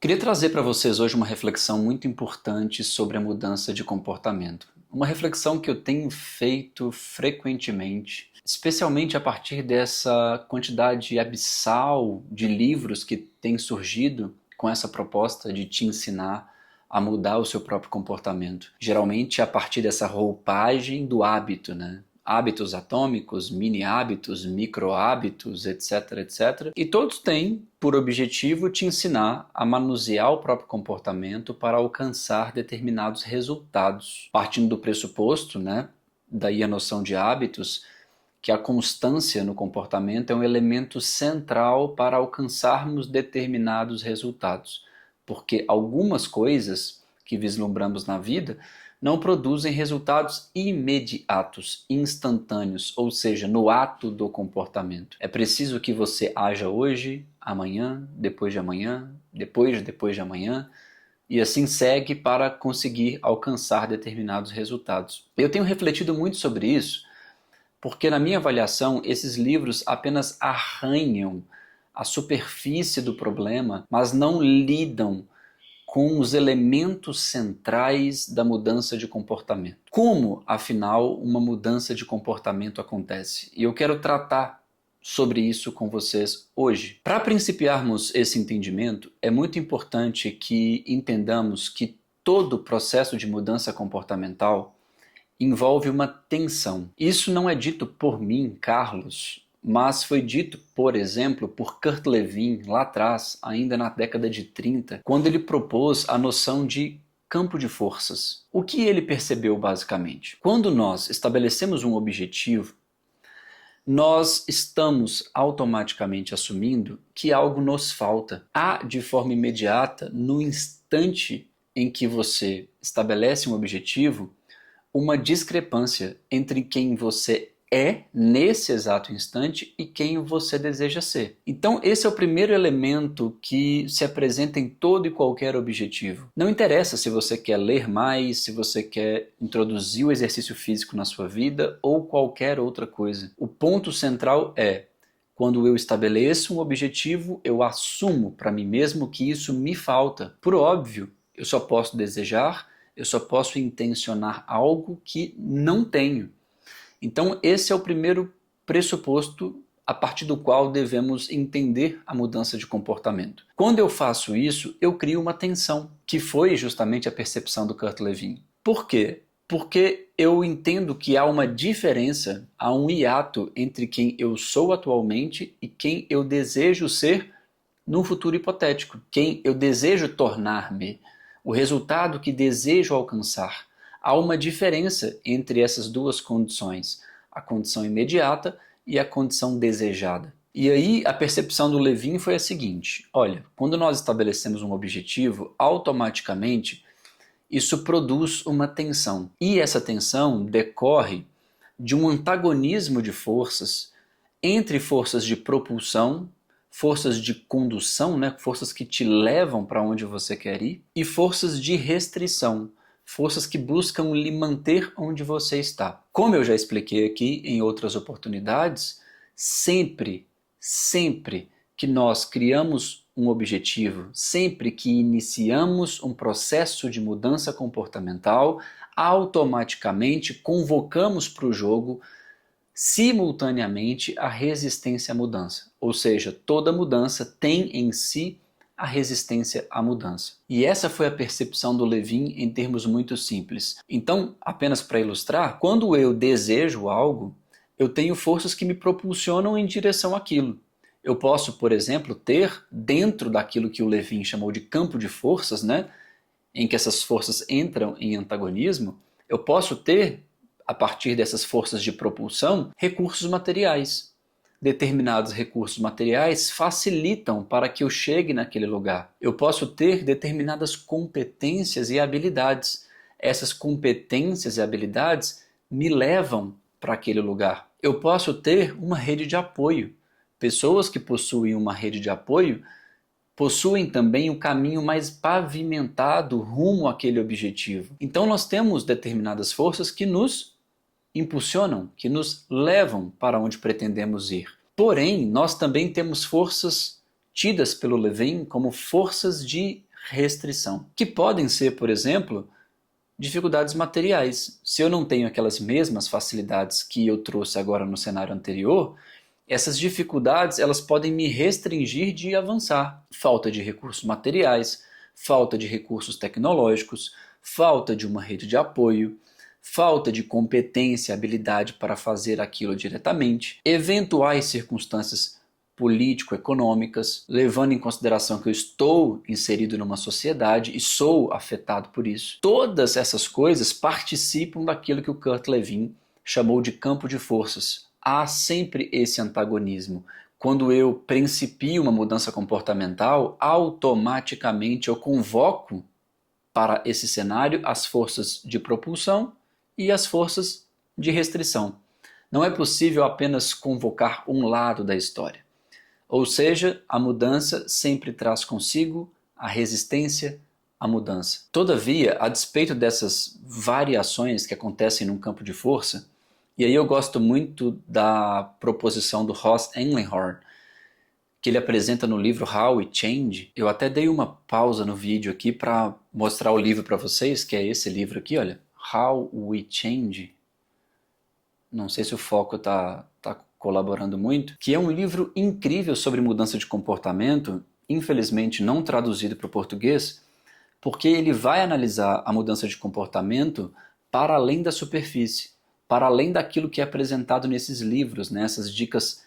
Queria trazer para vocês hoje uma reflexão muito importante sobre a mudança de comportamento. Uma reflexão que eu tenho feito frequentemente, especialmente a partir dessa quantidade abissal de livros que tem surgido com essa proposta de te ensinar a mudar o seu próprio comportamento. Geralmente a partir dessa roupagem do hábito, né? Hábitos atômicos, mini hábitos, micro hábitos, etc, etc. E todos têm por objetivo te ensinar a manusear o próprio comportamento para alcançar determinados resultados. Partindo do pressuposto, né, daí a noção de hábitos, que a constância no comportamento é um elemento central para alcançarmos determinados resultados. Porque algumas coisas que vislumbramos na vida não produzem resultados imediatos, instantâneos, ou seja, no ato do comportamento. É preciso que você haja hoje, amanhã, depois de amanhã, depois de amanhã, e assim segue para conseguir alcançar determinados resultados. Eu tenho refletido muito sobre isso, porque na minha avaliação, esses livros apenas arranham a superfície do problema, mas não lidam com os elementos centrais da mudança de comportamento. Como, afinal, uma mudança de comportamento acontece? E eu quero tratar sobre isso com vocês hoje. Para principiarmos esse entendimento, é muito importante que entendamos que todo processo de mudança comportamental envolve uma tensão. Isso não é dito por mim, Carlos, mas foi dito, por exemplo, por Kurt Lewin lá atrás, ainda na década de 30, quando ele propôs a noção de campo de forças. O que ele percebeu basicamente? Quando nós estabelecemos um objetivo, nós estamos automaticamente assumindo que algo nos falta. Há, de forma imediata, no instante em que você estabelece um objetivo, uma discrepância entre quem você é nesse exato instante e quem você deseja ser. Então esse é o primeiro elemento que se apresenta em todo e qualquer objetivo. Não interessa se você quer ler mais, se você quer introduzir o exercício físico na sua vida ou qualquer outra coisa. O ponto central é: quando eu estabeleço um objetivo, eu assumo para mim mesmo que isso me falta. Por óbvio, eu só posso desejar, eu só posso intencionar algo que não tenho. Então esse é o primeiro pressuposto a partir do qual devemos entender a mudança de comportamento. Quando eu faço isso, eu crio uma tensão, que foi justamente a percepção do Kurt Lewin. Por quê? Porque eu entendo que há uma diferença, há um hiato entre quem eu sou atualmente e quem eu desejo ser num futuro hipotético, quem eu desejo tornar-me, o resultado que desejo alcançar. Há uma diferença entre essas duas condições, a condição imediata e a condição desejada. E aí a percepção do Lewin foi a seguinte: olha, quando nós estabelecemos um objetivo, automaticamente isso produz uma tensão. E essa tensão decorre de um antagonismo de forças entre forças de propulsão, forças de condução, né, forças que te levam para onde você quer ir, e forças de restrição, forças que buscam lhe manter onde você está. Como eu já expliquei aqui em outras oportunidades, sempre que nós criamos um objetivo, sempre que iniciamos um processo de mudança comportamental, automaticamente convocamos para o jogo simultaneamente a resistência à mudança. Ou seja, toda mudança tem em si a resistência à mudança. E essa foi a percepção do Lewin em termos muito simples. Então, apenas para ilustrar, quando eu desejo algo, eu tenho forças que me propulsionam em direção àquilo. Eu posso, por exemplo, ter dentro daquilo que o Lewin chamou de campo de forças, né, em que essas forças entram em antagonismo, eu posso ter, a partir dessas forças de propulsão, recursos materiais. Determinados recursos materiais facilitam para que eu chegue naquele lugar. Eu posso ter determinadas competências e habilidades. Essas competências e habilidades me levam para aquele lugar. Eu posso ter uma rede de apoio. Pessoas que possuem uma rede de apoio possuem também um caminho mais pavimentado rumo àquele objetivo. Então nós temos determinadas forças que nos impulsionam, que nos levam para onde pretendemos ir. Porém, nós também temos forças tidas pelo Lewin como forças de restrição, que podem ser, por exemplo, dificuldades materiais. Se eu não tenho aquelas mesmas facilidades que eu trouxe agora no cenário anterior, essas dificuldades elas podem me restringir de avançar. Falta de recursos materiais, falta de recursos tecnológicos, falta de uma rede de apoio, falta de competência e habilidade para fazer aquilo diretamente, eventuais circunstâncias político-econômicas, levando em consideração que eu estou inserido numa sociedade e sou afetado por isso. Todas essas coisas participam daquilo que o Kurt Lewin chamou de campo de forças. Há sempre esse antagonismo. Quando eu principio uma mudança comportamental, automaticamente eu convoco para esse cenário as forças de propulsão e as forças de restrição. Não é possível apenas convocar um lado da história. Ou seja, a mudança sempre traz consigo a resistência à mudança. Todavia, a despeito dessas variações que acontecem num campo de força, e aí eu gosto muito da proposição do Ross Englehorn, que ele apresenta no livro How We Change. Eu até dei uma pausa no vídeo aqui para mostrar o livro para vocês, que é esse livro aqui, olha. How We Change. Não sei se o foco está colaborando muito. Que é um livro incrível sobre mudança de comportamento, infelizmente não traduzido para o português, porque ele vai analisar a mudança de comportamento para além da superfície, para além daquilo que é apresentado nesses livros, né? Essas dicas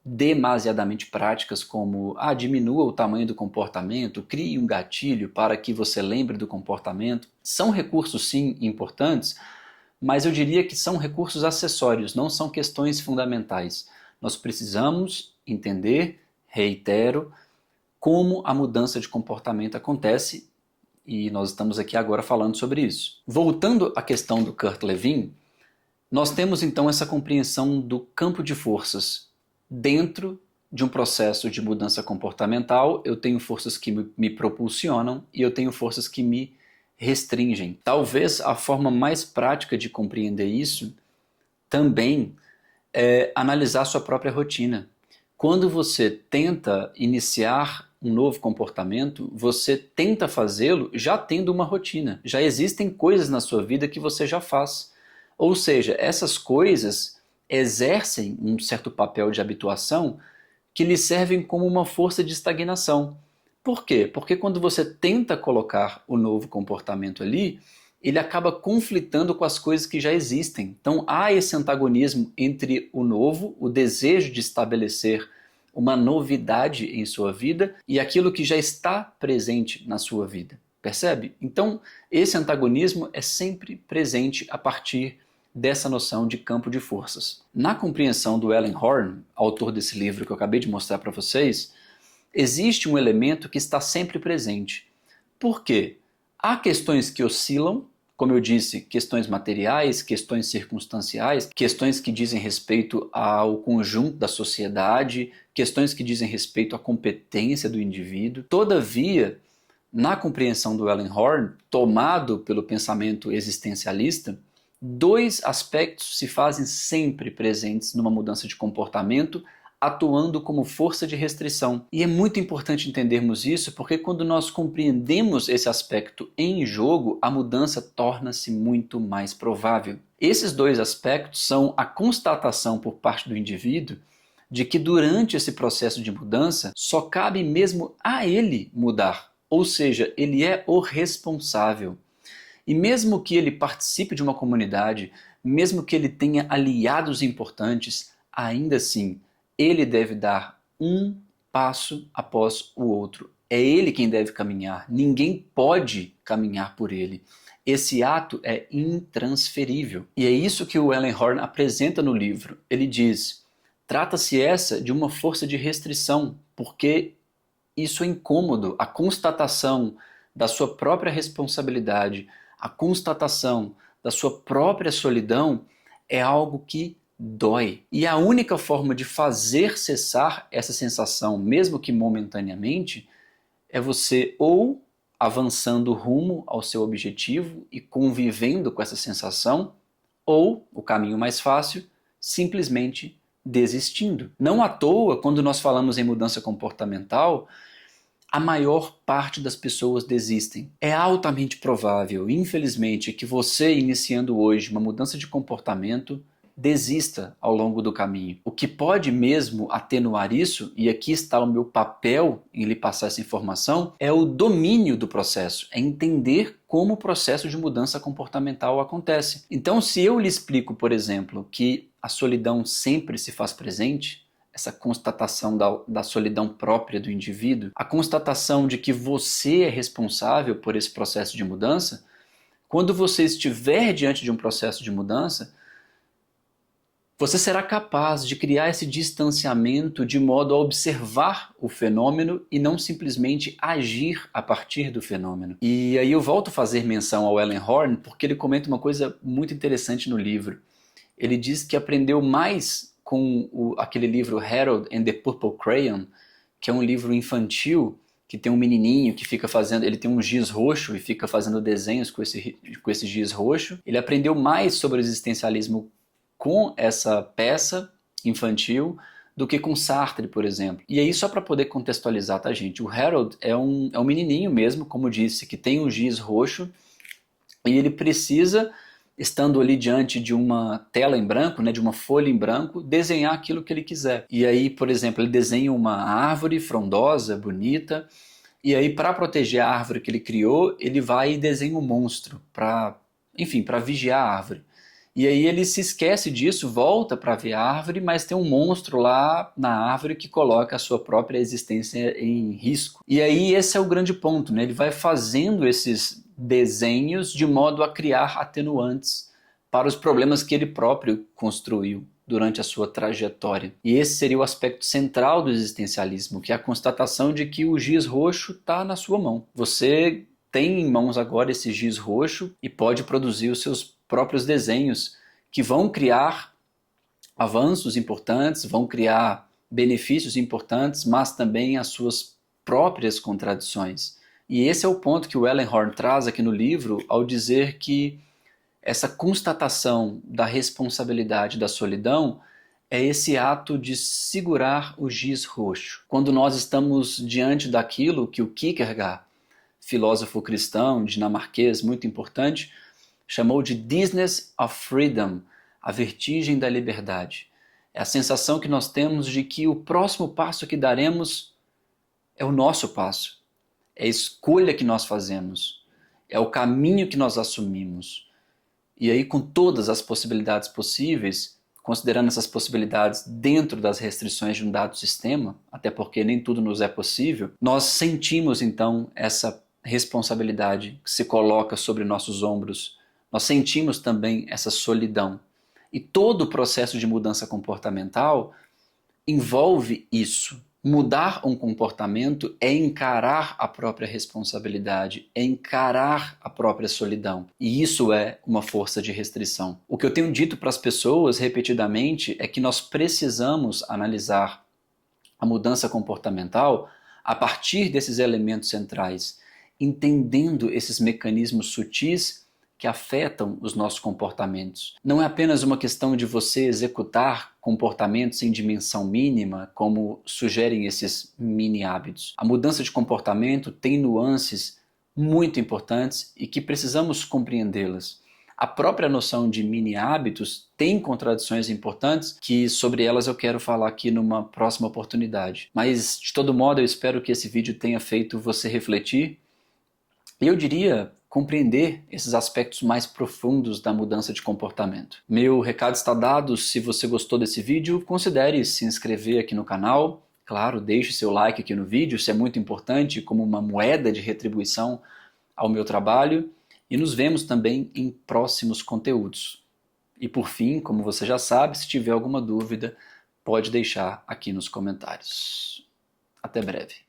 demasiadamente práticas como diminua o tamanho do comportamento, crie um gatilho para que você lembre do comportamento. São recursos sim importantes, mas eu diria que são recursos acessórios, não são questões fundamentais. Nós precisamos entender, reitero, como a mudança de comportamento acontece e nós estamos aqui agora falando sobre isso. Voltando à questão do Kurt Lewin, nós temos então essa compreensão do campo de forças. Dentro de um processo de mudança comportamental, eu tenho forças que me propulsionam e eu tenho forças que me restringem. Talvez a forma mais prática de compreender isso também é analisar sua própria rotina. Quando você tenta iniciar um novo comportamento, você tenta fazê-lo já tendo uma rotina. Já existem coisas na sua vida que você já faz. Ou seja, essas coisas exercem um certo papel de habituação que lhe servem como uma força de estagnação. Por quê? Porque quando você tenta colocar o novo comportamento ali, ele acaba conflitando com as coisas que já existem. Então há esse antagonismo entre o novo, o desejo de estabelecer uma novidade em sua vida e aquilo que já está presente na sua vida. Percebe? Então esse antagonismo é sempre presente a partir dessa noção de campo de forças. Na compreensão do Ellen Horn, autor desse livro que eu acabei de mostrar para vocês, existe um elemento que está sempre presente. Por quê? Há questões que oscilam, como eu disse, questões materiais, questões circunstanciais, questões que dizem respeito ao conjunto da sociedade, questões que dizem respeito à competência do indivíduo. Todavia, na compreensão do Ellen Horn, tomado pelo pensamento existencialista, dois aspectos se fazem sempre presentes numa mudança de comportamento, atuando como força de restrição. E é muito importante entendermos isso, porque quando nós compreendemos esse aspecto em jogo, a mudança torna-se muito mais provável. Esses dois aspectos são a constatação por parte do indivíduo de que durante esse processo de mudança só cabe mesmo a ele mudar, ou seja, ele é o responsável. E mesmo que ele participe de uma comunidade, mesmo que ele tenha aliados importantes, ainda assim, ele deve dar um passo após o outro. É ele quem deve caminhar, ninguém pode caminhar por ele. Esse ato é intransferível. E é isso que o Ellen Horn apresenta no livro. Ele diz, trata-se essa de uma força de restrição, porque isso é incômodo, a constatação da sua própria responsabilidade, a constatação da sua própria solidão é algo que dói. E a única forma de fazer cessar essa sensação, mesmo que momentaneamente, é você ou avançando rumo ao seu objetivo e convivendo com essa sensação, ou, o caminho mais fácil, simplesmente desistindo. Não à toa, quando nós falamos em mudança comportamental, a maior parte das pessoas desistem. É altamente provável, infelizmente, que você, iniciando hoje uma mudança de comportamento, desista ao longo do caminho. O que pode mesmo atenuar isso, e aqui está o meu papel em lhe passar essa informação, é o domínio do processo, é entender como o processo de mudança comportamental acontece. Então, se eu lhe explico, por exemplo, que a solidão sempre se faz presente, essa constatação da solidão própria do indivíduo, a constatação de que você é responsável por esse processo de mudança, quando você estiver diante de um processo de mudança, você será capaz de criar esse distanciamento de modo a observar o fenômeno e não simplesmente agir a partir do fenômeno. E aí eu volto a fazer menção ao Alan Horn porque ele comenta uma coisa muito interessante no livro. Ele diz que aprendeu mais com aquele livro Harold and the Purple Crayon, que é um livro infantil que tem um menininho que fica fazendo, ele tem um giz roxo e fica fazendo desenhos com esse giz roxo. Ele aprendeu mais sobre o existencialismo com essa peça infantil do que com Sartre, por exemplo. E aí, só para poder contextualizar, tá, gente? O Harold é um menininho mesmo, como disse, que tem um giz roxo e ele precisa, estando ali diante de uma tela em branco, né, de uma folha em branco, desenhar aquilo que ele quiser. E aí, por exemplo, ele desenha uma árvore frondosa, bonita, e aí, para proteger a árvore que ele criou, ele vai e desenha um monstro para vigiar a árvore. E aí ele se esquece disso, volta para ver a árvore, mas tem um monstro lá na árvore que coloca a sua própria existência em risco. E aí esse é o grande ponto, né? Ele vai fazendo esses desenhos de modo a criar atenuantes para os problemas que ele próprio construiu durante a sua trajetória. E esse seria o aspecto central do existencialismo, que é a constatação de que o giz roxo está na sua mão. Você tem em mãos agora esse giz roxo e pode produzir os seus próprios desenhos que vão criar avanços importantes, vão criar benefícios importantes, mas também as suas próprias contradições. E esse é o ponto que o Alan Horn traz aqui no livro ao dizer que essa constatação da responsabilidade da solidão é esse ato de segurar o giz roxo. Quando nós estamos diante daquilo que o Kierkegaard, filósofo cristão dinamarquês muito importante, chamou de dizziness of freedom, a vertigem da liberdade. É a sensação que nós temos de que o próximo passo que daremos é o nosso passo, é a escolha que nós fazemos, é o caminho que nós assumimos. E aí, com todas as possibilidades possíveis, considerando essas possibilidades dentro das restrições de um dado sistema, até porque nem tudo nos é possível, nós sentimos então essa responsabilidade que se coloca sobre nossos ombros. Nós sentimos também essa solidão. E todo o processo de mudança comportamental envolve isso. Mudar um comportamento é encarar a própria responsabilidade, é encarar a própria solidão. E isso é uma força de restrição. O que eu tenho dito para as pessoas repetidamente é que nós precisamos analisar a mudança comportamental a partir desses elementos centrais, entendendo esses mecanismos sutis que afetam os nossos comportamentos. Não é apenas uma questão de você executar comportamentos em dimensão mínima, como sugerem esses mini hábitos. A mudança de comportamento tem nuances muito importantes e que precisamos compreendê-las. A própria noção de mini hábitos tem contradições importantes que sobre elas eu quero falar aqui numa próxima oportunidade. Mas, de todo modo, eu espero que esse vídeo tenha feito você refletir e, eu diria, compreender esses aspectos mais profundos da mudança de comportamento. Meu recado está dado. Se você gostou desse vídeo, considere se inscrever aqui no canal. Claro, deixe seu like aqui no vídeo, isso é muito importante como uma moeda de retribuição ao meu trabalho. E nos vemos também em próximos conteúdos. E por fim, como você já sabe, se tiver alguma dúvida, pode deixar aqui nos comentários. Até breve.